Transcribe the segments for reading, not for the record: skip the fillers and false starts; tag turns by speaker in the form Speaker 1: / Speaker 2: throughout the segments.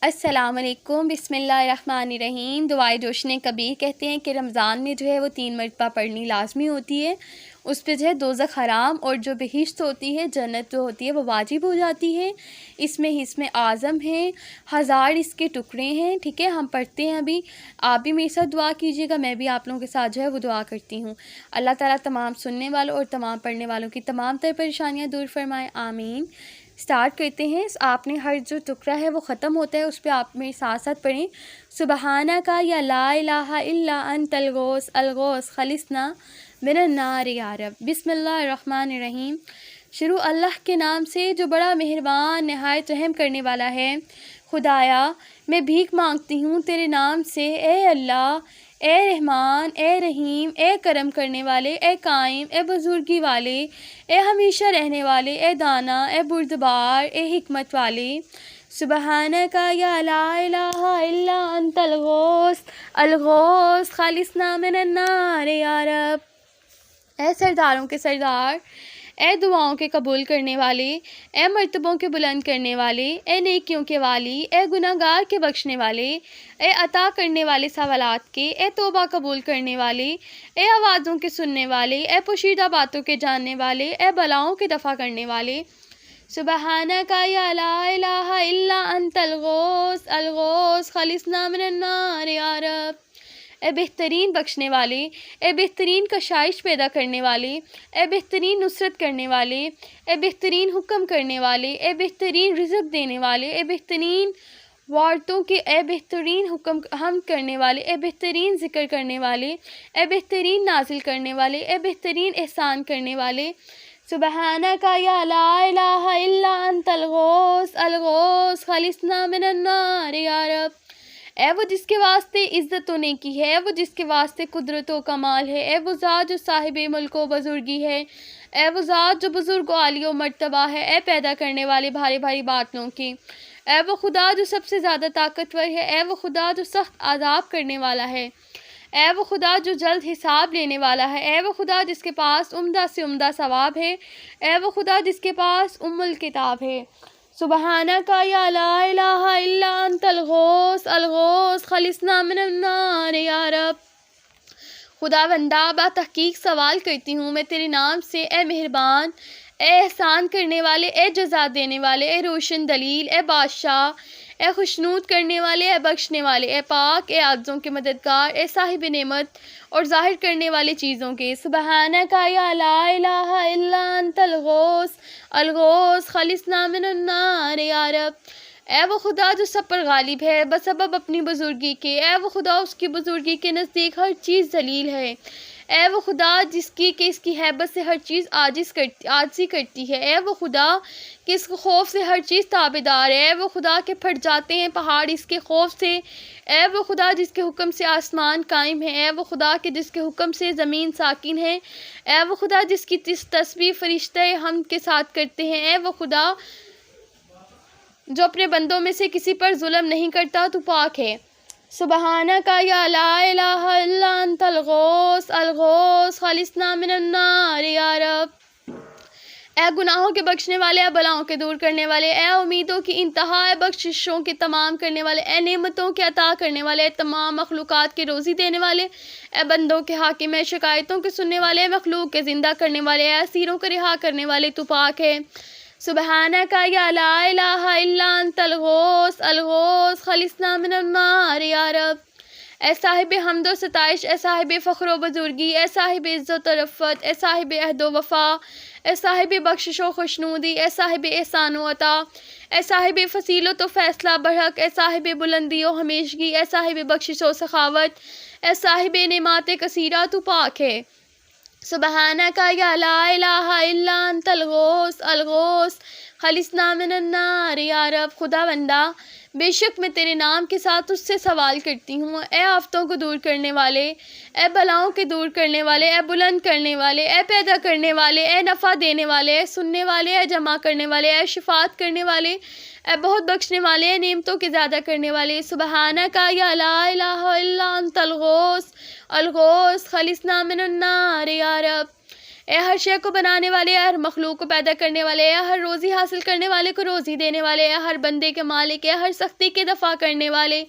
Speaker 1: السلام علیکم، بسم اللہ الرحمن الرحیم۔ دعائے جوشن کبیر کہتے ہیں کہ رمضان میں جو ہے وہ 3 مرتبہ پڑھنی لازمی ہوتی ہے۔ اس پہ جو ہے دوزخ حرام اور جو بہشت ہوتی ہے، جنت جو ہوتی ہے وہ واجب ہو جاتی ہے۔ اس میں حسن اعظم ہے، 1000 اس کے ٹکڑے ہیں، ٹھیک ہے۔ ہم پڑھتے ہیں ابھی، آپ بھی میرے ساتھ دعا کیجیے گا، میں بھی آپ لوگوں کے ساتھ جو ہے وہ دعا کرتی ہوں۔ اللہ تعالیٰ تمام سننے والوں اور تمام پڑھنے والوں کی تمام تر پریشانیاں دور فرمائے، آمین۔ سٹارٹ کرتے ہیں۔ آپ نے ہر جو ٹکڑا ہے وہ ختم ہوتا ہے، اس پہ آپ میرے ساتھ ساتھ پڑھیں، سبحانک یا لا الہ الا انت الغوث الغوث خلصنا من النار یا رب۔ بسم اللہ الرحمن الرحیم۔ شروع اللہ کے نام سے جو بڑا مہربان نہایت رحم کرنے والا ہے۔ خدایا میں بھیک مانگتی ہوں تیرے نام سے، اے اللہ، اے رحمان، اے رحیم، اے کرم کرنے والے، اے قائم، اے بزرگی والے، اے ہمیشہ رہنے والے، اے دانا، اے بردبار، اے حکمت والے۔ سبحانک یا لا الہ الا انت الغوث الغوث خالصنا من النار یا رب۔ اے سرداروں کے سردار، اے دعاؤں کے قبول کرنے والے، اے مرتبوں کے بلند کرنے والے، اے نیکیوں کے والی، اے گناہ گار کے بخشنے والے، اے عطا کرنے والے سوالات کے، اے توبہ قبول کرنے والے، اے آوازوں کے سننے والے، اے پوشیدہ باتوں کے جاننے والے، اے بلاؤں کے دفع کرنے والے۔ سبحانک یا لا الہ الا انت الغوث الغوث خالصنا من النار یا رب۔ اے بہترین بخشنے والے، اے بہترین کشائش پیدا کرنے والے، اے بہترین نصرت کرنے والے، اے بہترین حکم کرنے والے، اے بہترین رزق دینے والے، اے بہترین وارتوں کے، اے بہترین حکم ہم کرنے والے، اے بہترین ذکر کرنے والے، اے بہترین نازل کرنے والے، اے بہترین احسان کرنے والے۔ سبحانک یا لا الہ الا انت الغوث الغوث خالصنا من النار یا رب۔ اے وہ جس کے واسطے عزت و نیکی ہے، اے وہ جس کے واسطے قدرت و کمال ہے، اے وہ ذات جو صاحب ملک و بزرگی ہے، اے وہ ذات جو بزرگ و عالی و مرتبہ ہے، اے پیدا کرنے والے بھاری بھاری باطنوں کے، اے وہ خدا جو سب سے زیادہ طاقتور ہے، اے وہ خدا جو سخت عذاب کرنے والا ہے، اے وہ خدا جو جلد حساب لینے والا ہے، اے وہ خدا جس کے پاس عمدہ سے عمدہ ثواب ہے، اے وہ خدا جس کے پاس الکتاب ہے۔ سبحانک یا لا الہ الا انت الغوث الغوث خالصنا من النار یا رب۔ خدا بندہ با تحقیق سوال کرتی ہوں میں تیرے نام سے، اے مہربان، اے احسان کرنے والے، اے جزا دینے والے، اے روشن دلیل، اے بادشاہ، اے خوشنود کرنے والے، اے بخشنے والے، اے پاک، اے عاجزوں کے مددگار، اے صاحب نعمت اور ظاہر کرنے والے چیزوں کے۔ سبحانک یا لا الہ الا انت الغوث الغوث خالصنا من النار یا رب۔ اے وہ خدا جو سب پر غالب ہے بسبب اپنی بزرگی کے، اے وہ خدا اس کی بزرگی کے نزدیک ہر چیز ذلیل ہے، اے وہ خدا جس کی کہ اس کی ہیبت سے ہر چیز عاجزی کرتی ہے، اے وہ خدا کہ اس کے خوف سے ہر چیز تابعدار ہے، اے وہ خدا کہ پھٹ جاتے ہیں پہاڑ اس کے خوف سے، اے وہ خدا جس کے حکم سے آسمان قائم ہے، اے وہ خدا کہ جس کے حکم سے زمین ساکن ہے، اے وہ خدا جس کی تسبیح فرشتے حمد کے ساتھ کرتے ہیں، اے وہ خدا جو اپنے بندوں میں سے کسی پر ظلم نہیں کرتا، تو پاک ہے۔ سبحانک یا لا الہ الا انت الغوث الغوث خالصنا من النار یا رب۔ اے گناہوں کے بخشنے والے، اے بلاؤں کے دور کرنے والے، اے امیدوں کی انتہا، اے بخششوں کے تمام کرنے والے، اے نعمتوں کے عطا کرنے والے، اے تمام مخلوقات کے روزی دینے والے، اے بندوں کے حاکم، اے شکایتوں کے سننے والے، اے مخلوق کے زندہ کرنے والے، اے اسیروں کو رہا کرنے والے، تو پاک ہے۔ سبحانک یا لا الہ الا انت الغوث الغوث خالصنا من النار یا رب۔ اے صاحب حمد و ستائش، اے صاحب فخر و بزرگی، اے صاحب عزت و رفعت، اے صاحب عہد و وفا، اے صاحب بخشش و خوشنودی، اے صاحب احسان و عطا، اے صاحب فصیلت و فیصلہ برحق، اے صاحب بلندی و ہمیشگی، اے صاحب بخشش و سخاوت، اے صاحب نعمات کثیرہ، تو پاک ہے۔ سبحانک یا لا الہ الا انت الغوث الغوث خالصنا من النار یا رب۔ خدا بندہ بے شک میں تیرے نام کے ساتھ اس سے سوال کرتی ہوں، اے آفتوں کو دور کرنے والے، اے بلاؤں کے دور کرنے والے، اے بلند کرنے والے، اے پیدا کرنے والے، اے نفع دینے والے، اے سننے والے، اے جمع کرنے والے، اے شفاعت کرنے والے، اے بہت بخشنے والے، اے نعمتوں کے زیادہ کرنے والے۔ سبحانک یا لا الہ الا انت الغوث الغوث خالصنا من النار یا رب۔ اے ہر شے کو بنانے والے، اے ہر مخلوق کو پیدا کرنے والے، اے ہر روزی حاصل کرنے والے کو روزی دینے والے، اے ہر بندے کے مالک، اے ہر سختی کے دفع کرنے والے،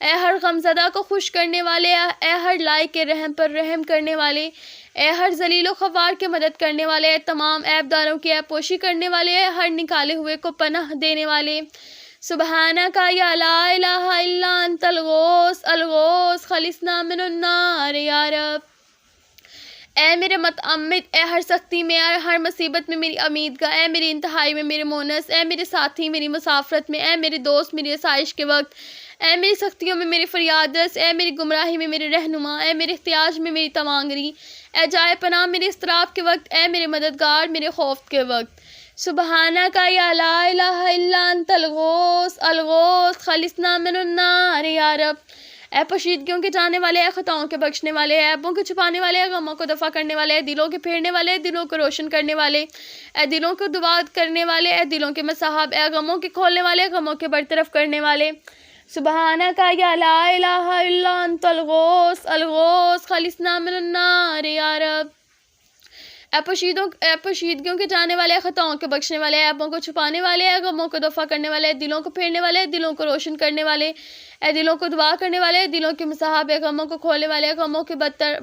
Speaker 1: اے ہر غمزدہ کو خوش کرنے والے، اے ہر لائق کے رحم پر رحم کرنے والے، اے ہر ذلیل و خوار کے مدد کرنے والے، اے تمام عیب داروں کی عیب پوشی کرنے والے، اے ہر نکالے ہوئے کو پناہ دینے والے۔ سبحانک یا لا الہ الا انت الغوث الغوث خلصنا من النار یا رب۔ اے میرے متعمد، اے ہر سختی میں، اے ہر مصیبت میں میری امیدگاہ، اے میری انتہائی میں میرے مونس، اے میرے ساتھی میری مسافرت میں، اے میرے دوست میری آسائش کے وقت، اے میری سختیوں میں میری فریاد رس، اے میری گمراہی میں میرے رہنما، اے میرے احتیاج میں میری تمانگری، اے جائے پناہ میرے اضطراب کے وقت، اے میرے مددگار میرے خوف کے وقت۔ سبحانک یا لا الہ الا انت الغوث الغوث خلصنا من النار یا رب۔ اے پوشیدگیوں کے جانے والے، اے خطاؤں کے بخشنے والے، اے عیبوں کے چھپانے والے، اے غموں کو دفع کرنے والے، اے دلوں کے پھیرنے والے، اے دلوں کو روشن کرنے والے، اے دلوں کو دعا کرنے والے، اے دلوں کے مصاحب، اے غموں کے کھولنے والے، غموں کے برطرف کرنے والے۔ سبحانک یا لا الہ الا انت الغوث الغوث خلصنا من النار یا رب۔ اے پوشیدگیوں کے جانے والے، خطاؤں کے بخشنے والے، عیبوں کو چھپانے والے، اے غموں کو دفع کرنے والے، دلوں کو پھیرنے والے، دلوں کو روشن کرنے والے، اے دلوں کو دعا کرنے والے، دلوں کے مصاحب، اے غموں کو کھولنے والے، غموں کے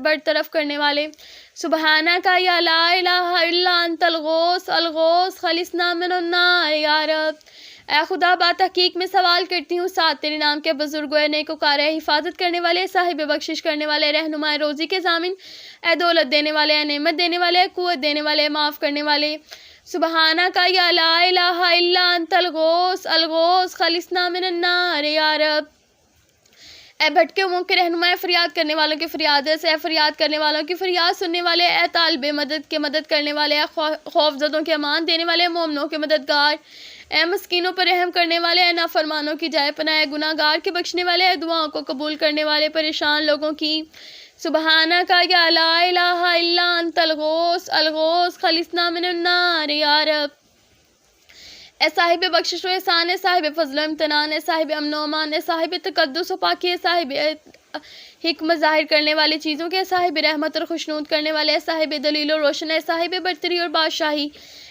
Speaker 1: برطرف کرنے والے۔ سبحانک یا لا الہ الا انت الغوث الغوث خلصنا من النار یا رب۔ اے خدا، با تحقیق میں سوال کرتی ہوں، ساتھ تیرے نام کے بزرگ و نیکوکار، حفاظت کرنے والے، صاحب بخشش کرنے والے، رہنما روزی کے ضامن، اے دولت دینے والے، اے نعمت دینے والے، اے قوت دینے والے، معاف کرنے والے۔ سبحانک یا لا الہ الا انت الغوث الغوث خلصنا من النار یا رب۔ اے بھٹکے ہوئوں کے رہنما، اے فریاد کرنے والوں کی فریاد رس، اے فریاد کرنے والوں کی فریاد سننے والے، اے طالب مدد کے مدد کرنے والے، اے خوف زدوں کے امان دینے والے، مومنوں کے مددگار، اے مسکینوں پر رحم کرنے والے، اے نافرمانوں کی جائے پناہ، اے گناہ گار کے بخشنے والے، اے دعاؤں کو قبول کرنے والے، پریشان لوگوں کی۔ سبحانک یا لا الہ الا انت الغوث الغوث خلصنا من النار یا رب۔ اے صاحب بخشش و احسان، اے صاحب فضل و امتنان، اے صاحب امن و امان، اے صاحب تقدس و پاکی، اے صاحب حکمت ظاہر کرنے والے چیزوں کے، اے صاحب رحمت اور خوشنود کرنے والے، اے صاحب دلیل و روشن، اے صاحب برتری اور بادشاہی،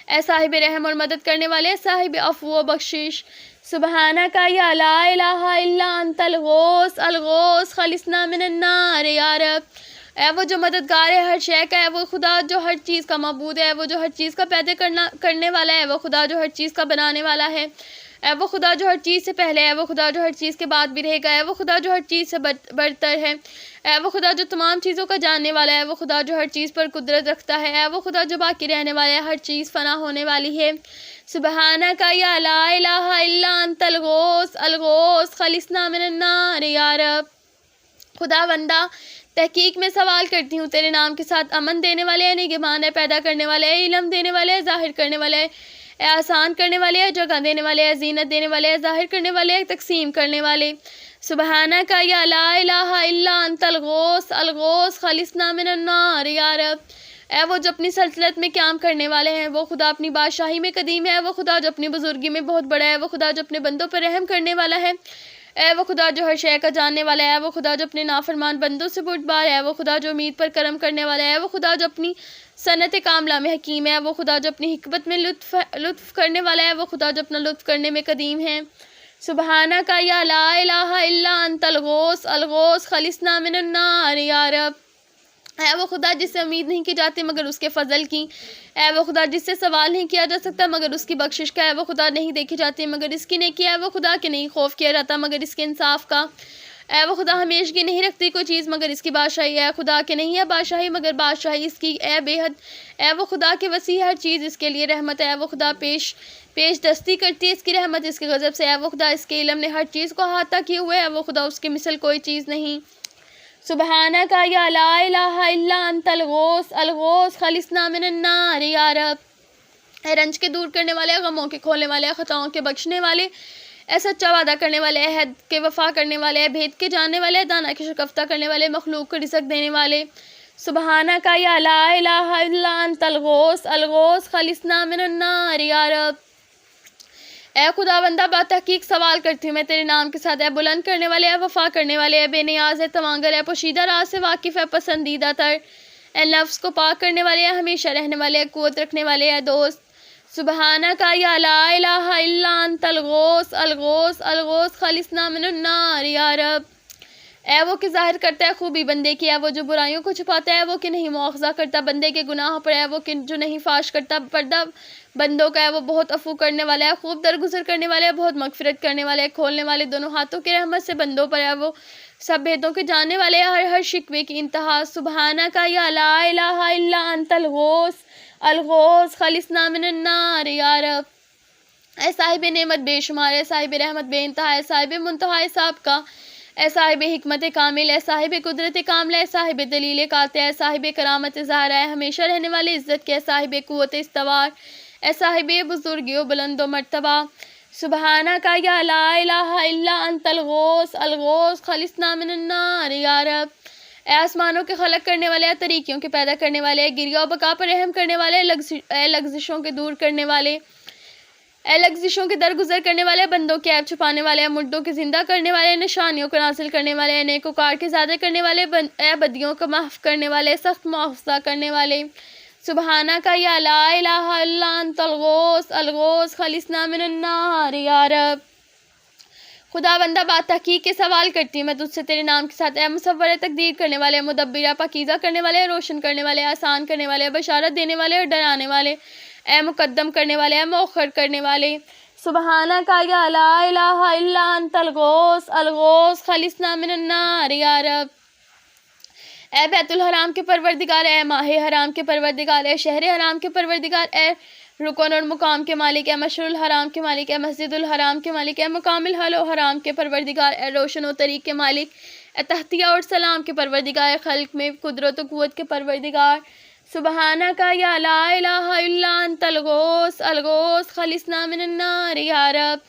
Speaker 1: اے صاحب رحم اور مدد کرنے والے، اے صاحب عفو و بخشش۔ سبحانک یا لا الہ الا انت الغوث الغوث خلصنا من النار یا رب۔ اے وہ جو مددگار ہے ہر شے کا، اے وہ خدا جو ہر چیز کا معبود ہے، اے وہ جو ہر چیز کا پیدا کرنے والا ہے، اے وہ خدا جو ہر چیز کا بنانے والا ہے، اے وہ خدا جو ہر چیز سے پہلے ہے، اے وہ خدا جو ہر چیز کے بعد بھی رہے گا، اے وہ خدا جو ہر چیز سے برتر ہے، اے وہ خدا جو تمام چیزوں کا جاننے والا ہے، اے وہ خدا جو ہر چیز پر قدرت رکھتا ہے، اے وہ خدا جو باقی رہنے والا ہے، ہر چیز فنا ہونے والی ہے۔ سبحانک یا لا الہ الا انت الغوث الغوث خلصنا من النار یا رب۔ خدا بندہ، تحقیق میں سوال کرتی ہوں تیرے نام کے ساتھ، امن دینے والے، اے نگہبان، اے پیدا کرنے والے، اے علم دینے والے، اے ظاہر کرنے والے، اے آسان کرنے والے، اے جگہ دینے والے، اے زینت دینے والے، اے ظاہر کرنے والے، اے تقسیم کرنے والے۔ سبحانک یا لا الہ الا انت الغوث الغوث خلصنا من النار یا رب۔ اے وہ جو اپنی سلطنت میں قیام کرنے والے ہیں، وہ خدا اپنی بادشاہی میں قدیم ہے، وہ خدا جو اپنی بزرگی میں بہت بڑا ہے، وہ خدا جو اپنے بندوں پر رحم کرنے والا ہے، اے وہ خدا جو ہر شے کا جاننے والا ہے، وہ خدا جو اپنے نافرمان بندوں سے بردبار ہے، وہ خدا جو امید پر کرم کرنے والا ہے، وہ خدا جو اپنی صنعت کاملہ میں حکیم ہے، وہ خدا جو اپنی حکمت میں لطف کرنے والا ہے، وہ خدا جو اپنا لطف کرنے میں قدیم ہے۔ سبحانک یا لا الہ الا انت الغوث الغوث خلصنا من النار یا رب۔ اے وہ خدا جس سے امید نہیں کی جاتی مگر اس کے فضل کی، اے وہ خدا جس سے سوال نہیں کیا جا سکتا مگر اس کی بخشش کا، اے وہ خدا نہیں دیکھی جاتی مگر اس کی نیکی، اے وہ خدا کے نہیں خوف کیا جاتا مگر اس کے انصاف کا، اے وہ خدا ہمیشگی نہیں رکھتی کوئی چیز مگر اس کی بادشاہی، اے خدا کے نہیں ہے بادشاہی مگر بادشاہی اس کی، اے بے حد، اے وہ خدا کے وسیع ہر چیز اس کے لیے رحمت ہے، اے وہ خدا پیش دستی کرتی ہے اس کی رحمت اس کے غضب سے، اے وہ خدا اس کے علم نے ہر چیز کو احاطہ کیے ہوئے، اے وہ خدا اس کی مثل کوئی چیز نہیں۔ سبحانک یا لا الہ الا انت الغوث الغوث خلصنا من النار یا رب۔ اے رنج کے دور کرنے والے، غموں کے کھولنے والے، خطاؤں کے بخشنے والے، اے سچا وعدہ کرنے والے، اے عہد کے وفا کرنے والے، اے بھید کے جاننے والے، دانا کے شکفتہ کرنے والے، مخلوق کو رزق دینے والے۔ سبحانک یا لا الہ الا انت الغوث الغوث خلصنا من النار یا رب۔ اے خدا بندہ، با تحقیق سوال کرتی ہوں میں تیرے نام کے ساتھ، اے بلند کرنے والے، اے وفا کرنے والے، اے بے نیاز، اے تمانگر، اے پوشیدہ راز سے واقف، اے پسندیدہ تر، اے نفس کو پاک کرنے والے، اے ہمیشہ رہنے والے، اے قوت رکھنے والے، اے دوست، سبحانک یا لا الہ الا انت الغوث الغوث الغوث خلصنا من النار یا رب۔ اے وہ کہ ظاہر کرتا ہے خوبی بندے کی، اے وہ جو برائیوں کو چھپاتا ہے، وہ کہ نہیں مواخذہ کرتا بندے کے گناہوں پر، اے وہ کہ جو نہیں فاش کرتا پردہ بندوں کا، ہے وہ بہت عفو کرنے والا ہے، خوب درگزر کرنے والا ہے، بہت مغفرت کرنے والا ہے، کھولنے والے دونوں ہاتھوں کی رحمت سے بندوں پر، ہے وہ سب بھیدوں کے جاننے والے ہیں، ہر شکوے کی انتہا۔ سبحانک یا لا الہ الا انت الغوث الغوث خلصنا من النار یا رب۔ اے صاحب نعمت بے شمار، اے صاحب رحمت بے انتہا، اے صاحب منتہا حساب کا، اے صاحب حکمت کامل، اے صاحب قدرت کامل، اے صاحب دلیل قاطع، اے صاحب کرامت ظاہرہ، اے ہمیشہ رہنے والے عزت کے، اے صاحب قوت استوار، اے صاحب بزرگی و بلند و مرتبہ۔ سبحانک یا لا الہ الا انت الغوث الغوث خلصنا من النار یا رب۔ اے آسمانوں کے خلق کرنے والے، اے طریقوں کے پیدا کرنے والے، اے گریہ و بقا پر رحم کرنے والے، اے لغزشوں کے دور کرنے والے، اے لغزشوں کے درگزر کرنے والے، بندوں کے عیب چھپانے والے، اے مردوں کے زندہ کرنے والے، نشانیوں کو نازل کرنے والے، اے نیکوکار کے زیادہ کرنے والے، اے بدیوں کو معاف کرنے والے، سخت معاوضہ کرنے والے۔ سبحانک یا لا الہ الا انت الغوث الغوث خلصنا من النار یا رب۔ خدا بندہ بات تحقیق کے سوال کرتی ہوں میں تجھ سے تیرے نام کے ساتھ، اے مصور تقدیر کرنے والے، مدبرہ پاکیزہ کرنے والے، روشن کرنے والے، آسان کرنے والے، بشارت دینے والے اور ڈرانے والے، اے مقدم کرنے والے، اے مؤخر کرنے والے۔ سبحانک یا لا الہ الا انت الغوث الغوث خلصنا من النار یا رب۔ اے بیت الحرام کے پروردگار، اے ماہ حرام کے پروردگار، اے شہر حرام کے پروردگار، اے رکن اور مقام کے مالک، اے مشعر الحرام کے مالک، اے مسجد الحرام کے مالک، اے مقام الحل و حرام کے پروردگار، اے روشن و طریق کے مالک، اے تحتیہ اور سلام کے پروردگار، اے خلق میں قدرت و قوت کے پروردگار۔ سبحانک یا لا الہ الا انت الغوث الغوث خلصنا من النار یا رب۔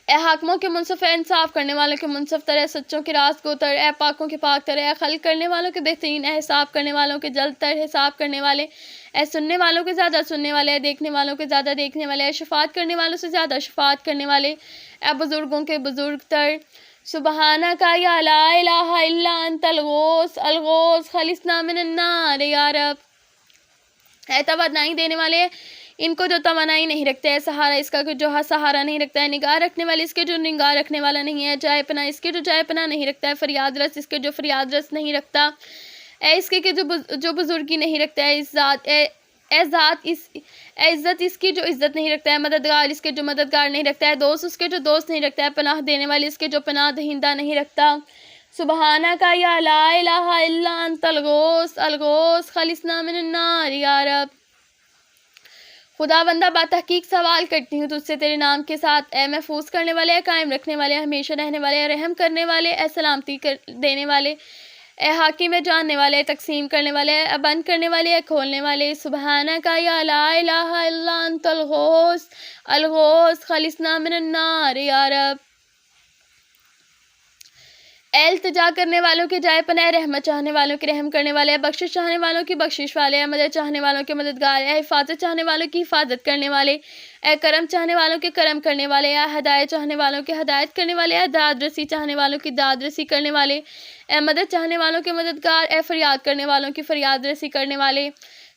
Speaker 1: اے حاکموں کے منصف، اے انصاف کرنے والوں کے منصف تر، اے سچوں کے راست گو تر، اے پاکوں کے پاک تر، اے خلق کرنے والوں کے بہترین، اے حساب کرنے والوں کے جلد تر حساب کرنے والے، اے سننے والوں کے زیادہ سننے والے، اے دیکھنے والوں کے زیادہ دیکھنے والے، اے شفاعت کرنے والوں سے زیادہ شفاعت کرنے والے، اے بزرگوں کے بزرگ تر۔ سبحانک یا لا الہ الا انت الغوث الغوث خلصنا من النار یا رب۔ اے توانائی دینے والے، ان کو جو توانائی نہیں رکھتے، ہے سہارا اس کا جو سہارا نہیں رکھتا ہے، نگاہ رکھنے والے اس کے جو نگاہ رکھنے والا نہیں ہے، جائے پناہ اس کے جو جائے پناہ نہیں رکھتا ہے، فریاد رس اس کے جو فریاد رس نہیں رکھتا، اے اس کے جو بزرگی نہیں رکھتا ہے، اے عزت اس کی جو عزت نہیں رکھتا ہے، مددگار اس کے جو مددگار نہیں رکھتا ہے، دوست اس کے جو دوست نہیں رکھتا ہے، پناہ دینے والے اس کے جو پناہ دہندہ نہیں رکھتا۔ سبحانک یا لا الہ الا انت الغوث الغوث خلصنا من النار یا رب۔ خدا بندہ بات تحقیق سوال کرتی ہوں تجھ سے تیرے نام کے ساتھ، اے محفوظ کرنے والے، اے قائم رکھنے والے، ہمیشہ رہنے والے، اے رحم کرنے والے، اے سلامتی دینے والے، اے حاکم جاننے والے، اے تقسیم کرنے والے، اے بند کرنے والے، اے کھولنے والے۔ سبحانک یا لا الہ الا انت الغوث الغوث خلصنا من النار یا رب۔ اے التجا کرنے والوں کے جائے پناہ، رحمت چاہنے والوں کے رحم کرنے والے، بخشش چاہنے والوں کی بخشش والے، اے مدد چاہنے والوں کے مددگار، اے حفاظت چاہنے والوں کی حفاظت کرنے والے، اے کرم چاہنے والوں کے کرم کرنے والے، اے ہدایت چاہنے والوں کے ہدایت کرنے والے، اے داد رسی چاہنے والوں کی داد رسی کرنے والے، اے مدد چاہنے والوں کے مددگار، اے فریاد کرنے والوں کی فریاد رسی کرنے والے۔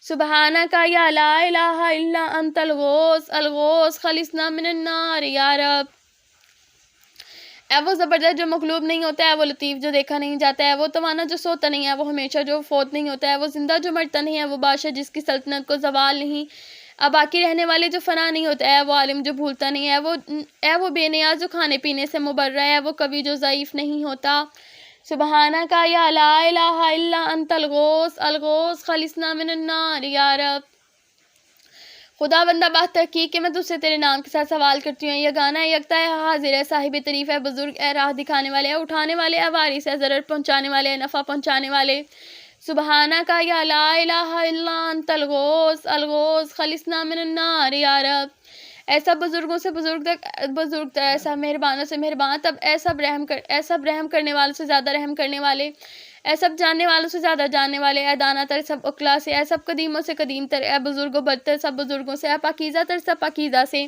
Speaker 1: سبحانک یا لا الہ الا انت الغوث الغوث خلصنا من النار یا رب۔ اے وہ زبردست جو مغلوب نہیں ہوتا ہے، وہ لطیف جو دیکھا نہیں جاتا ہے، وہ توانا جو سوتا نہیں ہے، وہ ہمیشہ جو فوت نہیں ہوتا ہے، وہ زندہ جو مرتا نہیں ہے، وہ بادشاہ جس کی سلطنت کو زوال نہیں، اب باقی رہنے والے جو فنا نہیں ہوتا ہے، وہ عالم جو بھولتا نہیں ہے، وہ بے نیاز جو کھانے پینے سے مبرہ ہے، وہ کبھی جو ضعیف نہیں ہوتا۔ سبحانک یا لا الہ الا انت الغوث الغوث خلصنا من النار یا رب۔ خدا بندہ بات تحقیق کہ میں تجھ سے تیرے نام کے ساتھ سوال کرتی ہوں، یگانہ ہے، یکتا ہے، حاضر ہے، صاحب تعریف ہے، بزرگ ہے، راہ دکھانے والے، ہے اٹھانے والے، ہے وارث ہے، ضرر پہنچانے والے، ہے نفع پہنچانے والے۔ سبحانک یا لا الہ الا انت الغوث الغوث خلصنا من النار یا رب۔ ایسا بزرگوں سے بزرگ تر، ایسا مہربانوں سے مہربان، تب ایسا رحم کرنے والوں سے زیادہ رحم کرنے والے، اے سب جاننے والوں سے زیادہ جاننے والے، اے دانا تر سب اقلا سے، اے سب قدیموں سے قدیم تر، اے بزرگ و برتر سب بزرگوں سے، اے پاکیزہ تر سب پاکیزہ سے،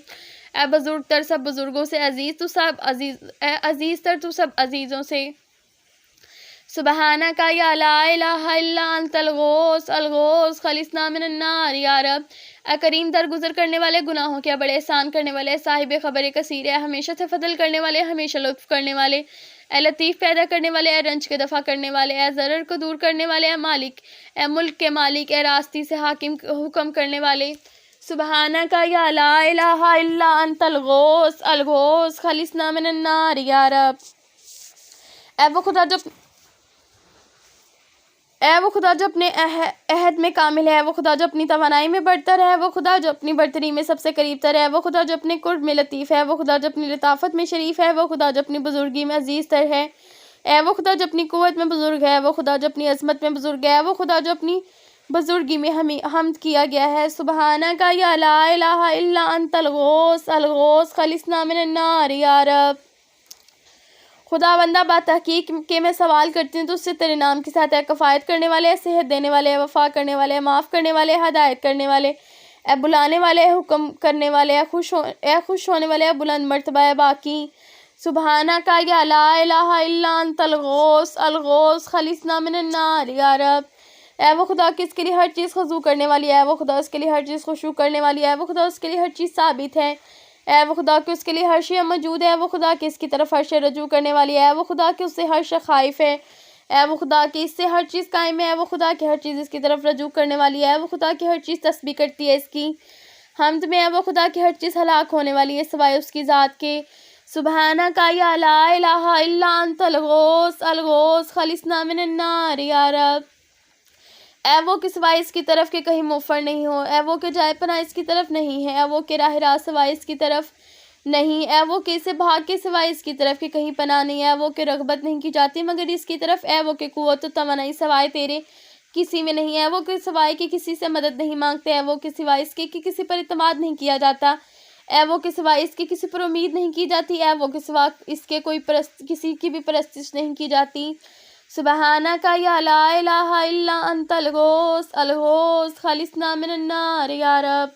Speaker 1: اے بزرگ تر سب بزرگوں سے، عزیز تو سب عزیز، اے عزیز تر تو سب عزیزوں سے۔ سبحانک یا لا الہ الا انت الغوث الغوث خلصنا من النار یا رب۔ اے کریم درگزر کرنے والے، گناہوں کے بڑے احسان کرنے والے، صاحب خبر کثیر ہے، ہمیشہ سے فضل کرنے والے، ہمیشہ لطف کرنے والے، اے لطیف پیدا کرنے والے، اے رنج کے دفع کرنے والے، اے ضرر کو دور کرنے والے، اے مالک، اے ملک کے مالک، اے راستی سے حاکم حکم کرنے والے۔ سبحانک یا لا الہ الا انت الغوث الغوث خلصنا من النار یا رب۔ اے وہ خدا جو اپنے عہد میں کامل ہے، وہ خدا جو اپنی توانائی میں برتر ہے، وہ خدا جو اپنی برتری میں سب سے قریب تر ہے، وہ خدا جو اپنے قرب میں لطیف ہے، وہ خدا جو اپنی لطافت میں شریف ہے، وہ خدا جو اپنی بزرگی میں عزیز تر ہے، اے وہ خدا جو اپنی قوت میں بزرگ ہے، وہ خدا جو اپنی عظمت میں بزرگ ہے، وہ خدا جو اپنی بزرگی میں حمد کیا گیا ہے۔ سبحانک یا لا الہ الا انت الغوث الغوث خلصنا من النار یا رب۔ خدا بندہ بات تحقیق کہ میں سوال کرتی ہوں تو اس سے تیرے نام کے ساتھ، اے کفایت کرنے والے، اے صحت دینے والے، اے وفا کرنے والے، اے معاف کرنے والے، اے ہدایت کرنے والے، اے بلانے والے، اے حکم کرنے والے، اے خوش ہونے والے، اے بلند مرتبہ، اے باقی۔ سبحانک یا لا الہ الا انت الغوث الغوث خلصنا من النار یا رب۔ اے وہ خدا کہ اس کے لیے ہر چیز خضوع کرنے والی ہے، اے وہ خدا اس کے لیے ہر چیز خشوع کرنے والی ہے، اے وہ خدا اس کے لیے ہر چیز ثابت ہے، اے وہ خدا کہ اس کے لیے ہر شے موجود ہے، اے وہ خدا کہ اس کی طرف ہر شے رجوع کرنے والی ہے، اے وہ خدا کہ اس سے ہر شے خائف ہے، اے وہ خدا کہ اس سے ہر چیز قائم ہے، اے وہ خدا کہ ہر چیز اس کی طرف رجوع کرنے والی ہے، اے وہ خدا کہ ہر چیز تسبیح کرتی ہے اس کی حمد میں، اے وہ خدا کہ ہر چیز ہلاک ہونے والی ہے سوائے اس کی ذات کے۔ سبحانک یا لا الہ الا انت الغوث الغوث خلصنا من النار یا رب۔ اے وہ کہ سوائے اس کی طرف کے کہیں موفر نہیں ہو، اے وہ کہ جائے پناہ اس کی طرف نہیں ہے، اے وہ کہ راہ راست سوائے اس کی طرف نہیں، اے وہ کہ اسے بھاگ کے سوائے اس کی طرف کے کہیں پناہ نہیں، اے وہ کہ رغبت نہیں کی جاتی مگر اس کی طرف، اے وہ کہ قوت و توانائی سوائے تیرے کسی میں نہیں، اے وہ کہ سوائے کہ کسی سے مدد نہیں مانگتے، اے وہ کہ سوائے اس کے کہ کسی پر اعتماد نہیں کیا جاتا، اے وہ کہ سوائے اس کے کسی پر امید نہیں کی جاتی، اے وہ کہ سوائے اس کے کسی کی بھی پرستش نہیں کی جاتی۔ سبحانک یا لا الہ الا انت الغوث الغوث خلصنا من النار یا رب۔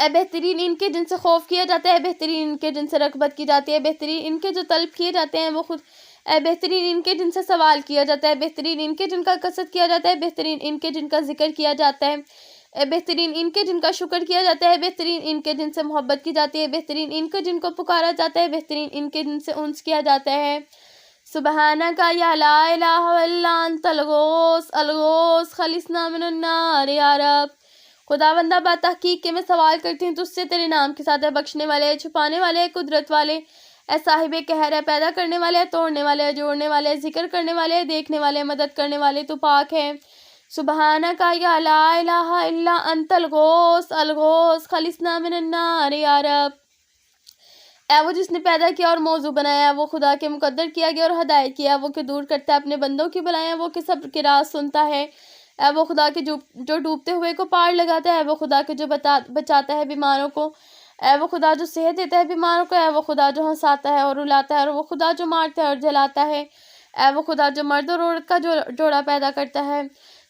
Speaker 1: اے بہترین ان کے جن سے خوف کیا جاتا ہے، اے بہترین ان کے جن سے رغبت کی جاتی ہے، اے بہترین ان کے جو طلب کیے جاتے ہیں وہ خود، اے بہترین ان کے جن سے سوال کیا جاتا ہے، اے بہترین ان کے جن کا قصد کیا جاتا ہے، بہترین ان کے جن کا ذکر کیا جاتا ہے، اے بہترین ان کے جن کا شکر کیا جاتا ہے، بہترین ان کے جن سے محبت کی جاتی ہے، بہترین ان کے جن کو پکارا جاتا ہے، بہترین ان کے جن سے انس کیا جاتا ہے۔ سبحانک یا لا الہ الا انت الغوث الغوث خلصنا من النار یا رب۔ خدا بندہ بات تحقیق کہ میں سوال کرتی ہوں تجھ سے تیرے نام کے ساتھ، ہے بخشنے والے، چھپانے والے، قدرت والے، اے صاحب قہر، ہے پیدا کرنے والے، توڑنے والے، جوڑنے والے، ذکر کرنے والے، دیکھنے والے، مدد کرنے والے، تو پاک ہے۔ سبحانک یا لا الہ الا انت الغوث الغوث خلصنا من النار یا رب۔ اے وہ جس نے پیدا کیا اور موضوع بنایا، وہ خدا کے مقدر کیا گیا اور ہدایت کیا، وہ کہ دور کرتا ہے اپنے بندوں کی بلائیں، وہ کہ صبر کے راز سنتا ہے، اے وہ خدا کے جو ڈوبتے ہوئے کو پار لگاتا ہے، اے وہ خدا کے جو بچاتا ہے بیماروں کو، اے وہ خدا جو صحت دیتا ہے بیماروں کو، اے وہ خدا جو ہنساتا ہے اور رلاتا ہے، اور وہ خدا جو مارتا ہے اور جلاتا ہے، اے وہ خدا جو مرد اور عورت کا جوڑا پیدا کرتا ہے۔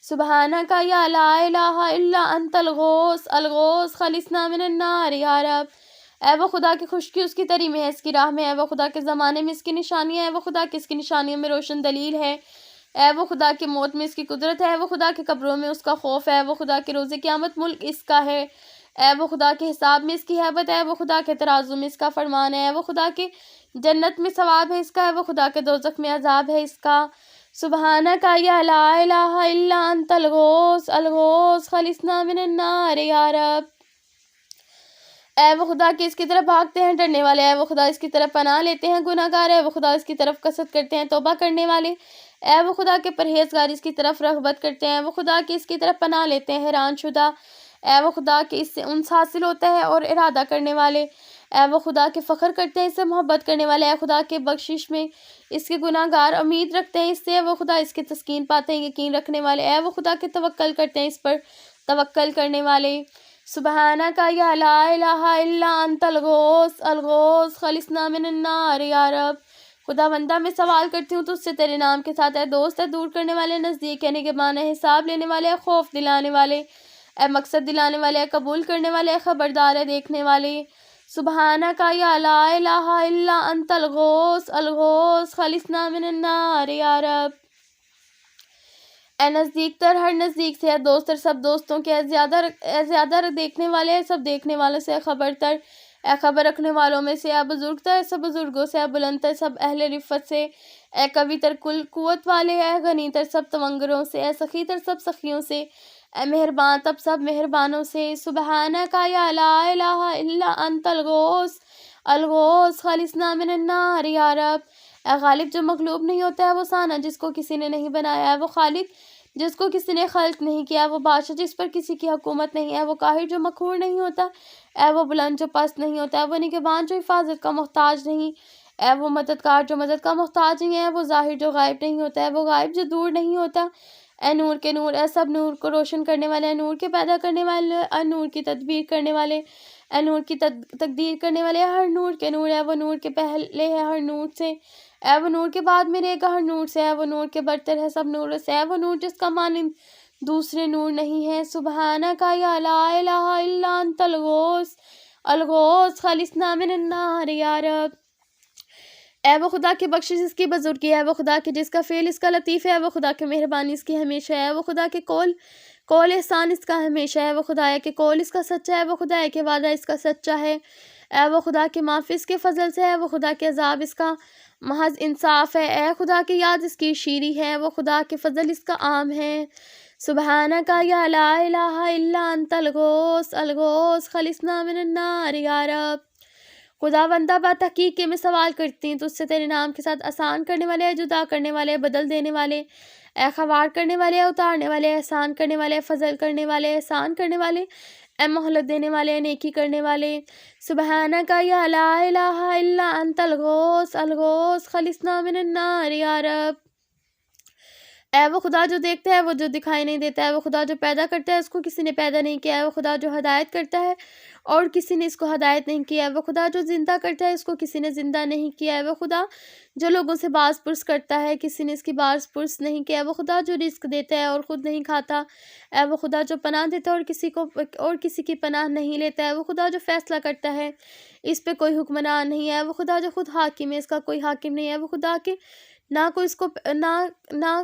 Speaker 1: سبحانک یا لا الہ الا انت الغوث الغوث خلصنا من النار یا رب۔ اے وہ خدا کی خشکی اس کی تری میں ہے، اس کی راہ میں، اے وہ خدا کے زمانے میں اس کی نشانیاں، اے وہ خدا کی اس کی نشانیوں میں روشن دلیل ہے، اے وہ خدا کی موت میں اس کی قدرت ہے، اے وہ خدا کے قبروں میں اس کا خوف ہے، اے وہ خدا کے روز قیامت ملک اس کا ہے، اے وہ خدا کے حساب میں اس کی ہیبت ہے، اے وہ خدا کے ترازو میں اس کا فرمان ہے، اے وہ خدا کے جنت میں ثواب ہے اس کا، اے وہ خدا کے دوزخ میں عذاب ہے اس کا۔ سبحانک یا لا الہ الا انت الغوث الغوث خلصنا من النار یا رب۔ اے وہ خدا کہ اس کی طرف بھاگتے ہیں ڈرنے والے، اے وہ خدا اس کی طرف پناہ لیتے ہیں گناہ گار، اے وہ خدا اس کی طرف قصد کرتے ہیں توبہ کرنے والے، اے وہ خدا کے پرہیزگار اس کی طرف رغبت کرتے ہیں، اے وہ خدا کہ اس کی طرف پناہ لیتے ہیں حیران شدہ، اے وہ خدا کہ اس سے انس حاصل ہوتا ہے اور ارادہ کرنے والے، اے وہ خدا کے فخر کرتے ہیں اس سے محبت کرنے والے، اے خدا کے بخشش میں اس کے گناہ گار امید رکھتے ہیں اس سے، اے وہ خدا اس کے تسکین پاتے ہیں یقین رکھنے والے، اے وہ خدا کے توکل کرتے ہیں اس پر توکل کرنے والے۔ سبحانک یا لا الہ الا انت الغوث الغوث خلصنا من النار یا رب۔ خدا بندہ میں سوال کرتی ہوں تجھ سے تیرے نام کے ساتھ، اے دوست، ہے دور کرنے والے، نزدیک ہے نگہبان، ہے حساب لینے والے، ہے خوف دلانے والے، اے مقصد دلانے والے، ہے قبول کرنے والے، ہے خبردار، ہے دیکھنے والے۔ سبحانک یا لا الہ الا انت الغوث الغوث خلصنا من النار یا رب۔ اے نزدیک تر ہر نزدیک سے، اے دوست تر سب دوستوں کے، اے زیادہ دیکھنے والے اے سب دیکھنے والوں سے، اے خبر تر اے خبر رکھنے والوں میں سے، اے بزرگ تر سب بزرگوں سے، اے بلند تر سب اہل رفت سے، اے قوی تر کل قوت والے، اے غنی تر سب تونگروں سے، اے سخی تر سب سخیوں سے، اے مہربان تب سب مہربانوں سے۔ سبحانک یا لا الہ الا انت الغوث الغوث خلصنا من النار یا رب۔ اے غالب جو مغلوب نہیں ہوتا ہے، وہ ثانا جس کو کسی نے نہیں بنایا ہے، وہ خالق جس کو کسی نے خلق نہیں کیا، وہ بادشاہ جس پر کسی کی حکومت نہیں ہے، وہ قاہر جو مقہور نہیں ہوتا، اے وہ بلند جو پست نہیں ہوتا، اے وہ نگہبان جو حفاظت کا محتاج نہیں، اے وہ مددگار جو مدد کا محتاج نہیں ہے، وہ ظاہر جو غائب نہیں ہوتا ہے، وہ غائب جو دور نہیں ہوتا۔ اے نور کے نور، اے سب نور کو روشن کرنے والے، اے نور کے پیدا کرنے والے، اے نور کی تدبیر کرنے والے، اے نور کی تقدیر کرنے والے، ہر نور کے نور، اے وہ نور کے پہلے ہے ہر نور سے، اے وہ نور کے بعد میں رہے گا ہر نور سے، اے وہ نور کے برتر ہے سب نور سے، اے وہ نور جس کا مانند دوسرے نور نہیں ہے۔ سبحانک یا لا الہ الا انت الغوث الغوث خلصنا من النار یا رب۔ اے وہ خدا کی بخشش اس کی بزرگی ہے، وہ خدا کی جس کا فعل اس کا لطیف ہے، وہ خدا کی مہربانی اس کی ہمیشہ ہے، وہ خدا کے کول احسان اس کا ہمیشہ ہے، وہ خدا ہے کہ کول اس کا سچا ہے، وہ خدا ہے کہ وعدہ اس کا سچا ہے، اے وہ خدا کی معافی اس کے فضل سے ہے، وہ خدا کے عذاب اس کا محض انصاف ہے، اے خدا کی یاد اس کی شیریں ہے، وہ خدا کے فضل اس کا عام ہے۔ سبحانک یا لا الہ الا انت الغوث الغوث خلصنا من النار یا رب۔ خدا بندہ با تحقیق کے میں سوال کرتی ہیں تو اس سے تیرے نام کے ساتھ آسان کرنے والے، جدا کرنے والے، بدل دینے والے، اے خوار کرنے والے، اتارنے والے، احسان کرنے والے، فضل کرنے والے، احسان کرنے والے، اے مہلت دینے والے، نیکی کرنے والے۔ سبحانک یا لا الہ الا انت الغوث الغوث خلصنا من النار یا رب۔ اے وہ خدا جو دیکھتا ہے، وہ جو دکھائی نہیں دیتا ہے، وہ خدا جو پیدا کرتا ہے، اس کو کسی نے پیدا نہیں کیا ہے، وہ خدا جو ہدایت کرتا ہے اور کسی نے اس کو ہدایت نہیں کیا ہے، وہ خدا جو زندہ کرتا ہے، اس کو کسی نے زندہ نہیں کیا ہے، وہ خدا جو لوگوں سے باز پرس کرتا ہے، کسی نے اس کی باز پرس نہیں کیا ہے، وہ خدا جو رزق دیتا ہے اور خود نہیں کھاتا، اے وہ خدا جو پناہ دیتا ہے اور کسی کی پناہ نہیں لیتا ہے، وہ خدا جو فیصلہ کرتا ہے، اس پہ کوئی حکمران نہیں ہے، وہ خدا جو خود حاکم ہے، اس کا کوئی حاکم نہیں ہے، وہ خدا کہ نہ کوئی اس کو نہ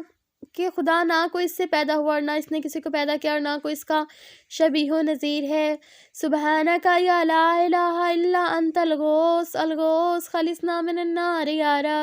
Speaker 1: کہ خدا نہ کوئی اس سے پیدا ہوا اور نہ اس نے کسی کو پیدا کیا اور نہ کوئی اس کا شبیہ و نظیر ہے۔ سبحانک یا لا الہ الا انت الغوث الغوث خلصنا من النار یا رب۔